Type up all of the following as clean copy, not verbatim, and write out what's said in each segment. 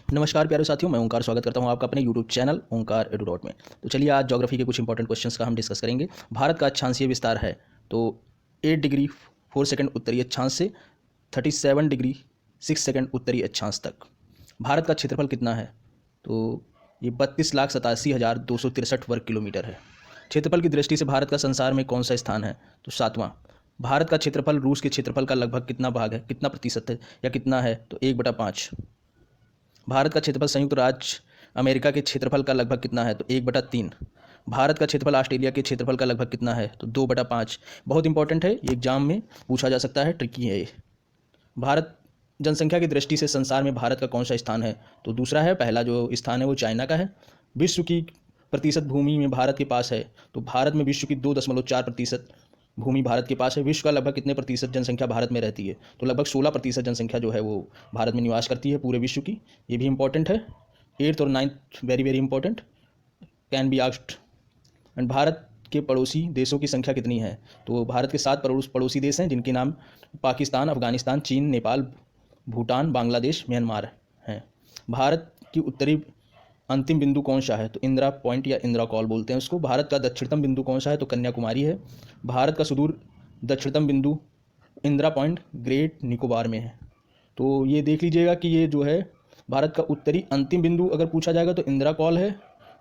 नमस्कार प्यारे साथियों, मैं ओंकार स्वागत करता हूं आपका अपने यूट्यूब चैनल ओंकार एडू डॉट में। तो चलिए आज ज्योग्राफी के कुछ इंपॉर्टेंट क्वेश्चंस का हम डिस्कस करेंगे। भारत का अक्षांशीय विस्तार है तो 8 डिग्री 4 सेकंड उत्तरी अक्षांश से 37 डिग्री 6 सेकंड उत्तरी अक्षांश तक। भारत का क्षेत्रफल कितना है? तो ये 32,87,263 वर्ग किलोमीटर है। क्षेत्रफल की दृष्टि से भारत का संसार में कौन सा स्थान है? तो 7वां। भारत का क्षेत्रफल रूस के क्षेत्रफल का लगभग कितना भाग है, कितना प्रतिशत है या कितना है? तो 1/5। भारत का क्षेत्रफल संयुक्त राज्य अमेरिका के क्षेत्रफल का लगभग कितना है? तो 1/3। भारत का क्षेत्रफल ऑस्ट्रेलिया के क्षेत्रफल का लगभग कितना है? तो 2/5। बहुत इंपॉर्टेंट है, ये एग्जाम में पूछा जा सकता है, ट्रिकी है ये। भारत जनसंख्या की दृष्टि से संसार में भारत का कौन सा स्थान है? तो दूसरा है। पहला जो स्थान है वो चाइना का है। विश्व की प्रतिशत भूमि में भारत के पास है, तो भारत में विश्व की 2.4% भूमि भारत के पास है। विश्व का लगभग कितने प्रतिशत जनसंख्या भारत में रहती है? तो लगभग 16% जनसंख्या जो है वो भारत में निवास करती है पूरे विश्व की। ये भी इंपॉर्टेंट है। 8th और 9th very very important, can be asked. And Bharat के पड़ोसी देशों की संख्या कितनी है? तो भारत के 7 पड़ोसी देश हैं, जिनके नाम पाकिस्तान, अफगानिस्तान, चीन, नेपाल, भूटान, बांग्लादेश, म्यांमार हैं। भारत की उत्तरी अंतिम बिंदु कौन सा है? तो इंदिरा पॉइंट या इंदिरा कॉल बोलते हैं उसको। भारत का दक्षिणतम बिंदु कौन सा है? तो कन्याकुमारी है। भारत का सुदूर दक्षिणतम बिंदु इंदिरा पॉइंट ग्रेट निकोबार में है। तो ये देख लीजिएगा कि ये जो है भारत का उत्तरी अंतिम बिंदु अगर पूछा जाएगा तो इंदिरा कॉल है,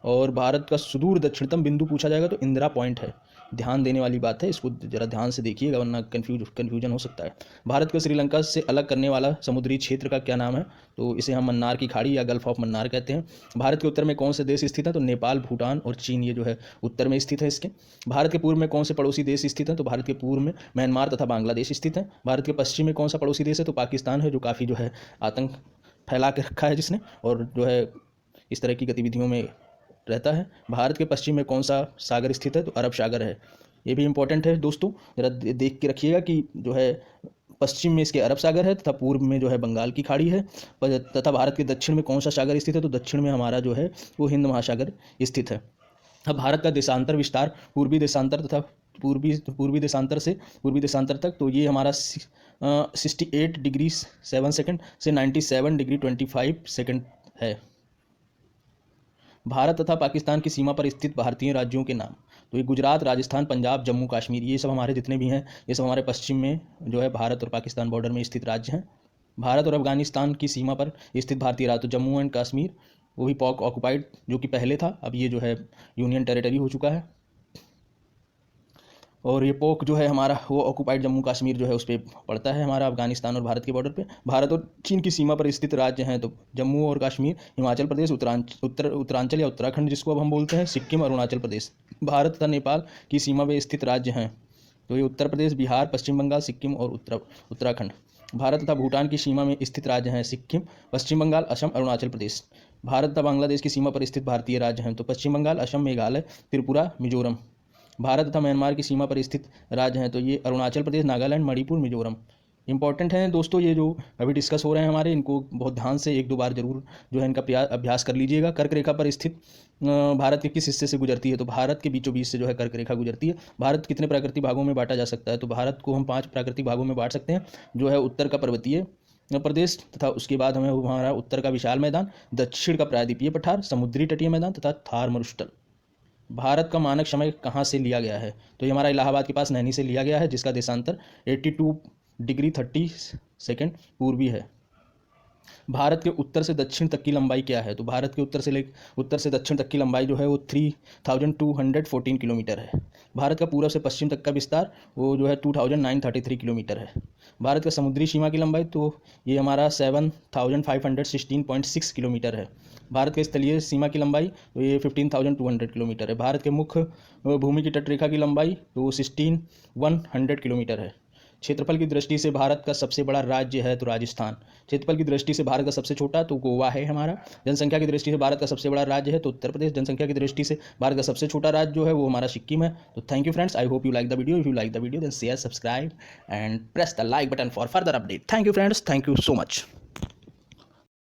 और भारत का सुदूर दक्षिणतम बिंदु पूछा जाएगा तो इंदिरा पॉइंट है। ध्यान देने वाली बात है, इसको जरा ध्यान से देखिएगा वरना कन्फ्यूजन हो सकता है। भारत को श्रीलंका से अलग करने वाला समुद्री क्षेत्र का क्या नाम है? तो इसे हम मन्नार की खाड़ी या गल्फ ऑफ मन्नार कहते हैं। भारत के उत्तर में कौन से देश स्थित हैं? तो नेपाल, भूटान और चीन, ये जो है उत्तर में स्थित है इसके। भारत के पूर्व में कौन से पड़ोसी देश स्थित हैं? तो भारत के पूर्व में म्यांमार तथा बांग्लादेश स्थित हैं। भारत के पश्चिम में कौन सा पड़ोसी देश है? तो पाकिस्तान है, जो काफ़ी जो है आतंक फैला के रखा है जिसने, और जो है इस तरह की गतिविधियों में रहता है। भारत के पश्चिम में कौन सा सागर स्थित है? तो अरब सागर है। ये भी इंपॉर्टेंट है दोस्तों, जरा देख के रखिएगा कि जो है पश्चिम में इसके अरब सागर है तथा पूर्व में जो है बंगाल की खाड़ी है, तथा भारत के दक्षिण में कौन सा सागर स्थित है? तो दक्षिण में हमारा जो है वो हिंद महासागर स्थित है। अब भारत का देशांतर विस्तार पूर्वी देशांतर तथा पूर्वी देशांतर तक, तो ये हमारा 68 डिग्री 7 सेकंड से 97 डिग्री 25 सेकंड है। भारत तथा पाकिस्तान की सीमा पर स्थित भारतीय राज्यों के नाम, तो ये गुजरात, राजस्थान, पंजाब, जम्मू कश्मीर, ये सब हमारे जितने भी हैं ये सब हमारे पश्चिम में जो है भारत और पाकिस्तान बॉर्डर में स्थित राज्य हैं। भारत और अफगानिस्तान की सीमा पर स्थित भारतीय राज्य, तो जम्मू एंड कश्मीर, वो भी पॉक ऑक्युपाइड जो कि पहले था, अब ये जो है यूनियन टेरिटरी हो चुका है। और ये पोक जो है हमारा वो ऑक्युपाइड जम्मू कश्मीर जो है उस पर पड़ता है हमारा अफगानिस्तान और भारत के बॉर्डर पे। भारत और चीन की सीमा पर स्थित राज्य हैं तो जम्मू और कश्मीर, हिमाचल प्रदेश, उत्तरांचल या उत्तराखंड जिसको अब हम बोलते हैं, सिक्किम, अरुणाचल प्रदेश। भारत तथा नेपाल की सीमा में स्थित राज्य हैं तो ये उत्तर प्रदेश, बिहार, पश्चिम बंगाल, सिक्किम और उत्तराखंड। भारत तथा भूटान की सीमा में स्थित राज्य हैं सिक्किम, पश्चिम बंगाल, असम, अरुणाचल प्रदेश। भारत तथा बांग्लादेश की सीमा पर स्थित भारतीय राज्य हैं तो पश्चिम बंगाल, असम, मेघालय, त्रिपुरा, मिजोरम। भारत तथा म्यांमार की सीमा पर स्थित राज्य हैं तो ये अरुणाचल प्रदेश, नागालैंड, मणिपुर, मिजोरम। इंपॉर्टेंट हैं दोस्तों ये जो अभी डिस्कस हो रहे हैं हमारे, इनको बहुत ध्यान से 1-2 बार जरूर जो है इनका अभ्यास कर लीजिएगा। कर्क रेखा पर स्थित भारत के किस हिस्से से गुजरती है? तो भारत के बीचों बीच से जो है कर्क रेखा गुजरती है। भारत कितने प्राकृतिक भागों में बांटा जा सकता है? तो भारत को हम 5 प्राकृतिक भागों में बांट सकते हैं, जो है उत्तर का पर्वतीय प्रदेश, तथा उसके बाद हमें हमारा उत्तर का विशाल मैदान, दक्षिण का प्रायद्वीपीय पठार, समुद्री तटीय मैदान तथा थार मरुस्थल। भारत का मानक समय कहाँ से लिया गया है? तो ये हमारा इलाहाबाद के पास नैनी से लिया गया है, जिसका देशांतर 82 डिग्री 30 सेकंड पूर्वी है। भारत के उत्तर से दक्षिण तक की लंबाई क्या है? तो भारत के उत्तर से दक्षिण तक की लंबाई जो है वो 3214 किलोमीटर है। भारत का पूर्व से पश्चिम तक का विस्तार वो जो है 2933 किलोमीटर है। भारत का समुद्री सीमा की लंबाई तो ये हमारा 7516.6 किलोमीटर है। भारत के स्थलीय सीमा की लंबाई तो ये 15200 किलोमीटर है। भारत के मुख्य भूमि की तटरेखा की लंबाई तो 16100 किलोमीटर है। क्षेत्रफल की दृष्टि से भारत का सबसे बड़ा राज्य है तो राजस्थान। क्षेत्रफल की दृष्टि से भारत का सबसे छोटा तो गोवा है हमारा। जनसंख्या की दृष्टि से भारत का सबसे बड़ा राज्य है तो उत्तर प्रदेश। जनसंख्या की दृष्टि से भारत का सबसे छोटा राज्य जो है वो हमारा सिक्किम है। तो thank you friends, I hope you like the video. If you like the video then share, subscribe and press the like button for further update. Thank you friends, thank you so much.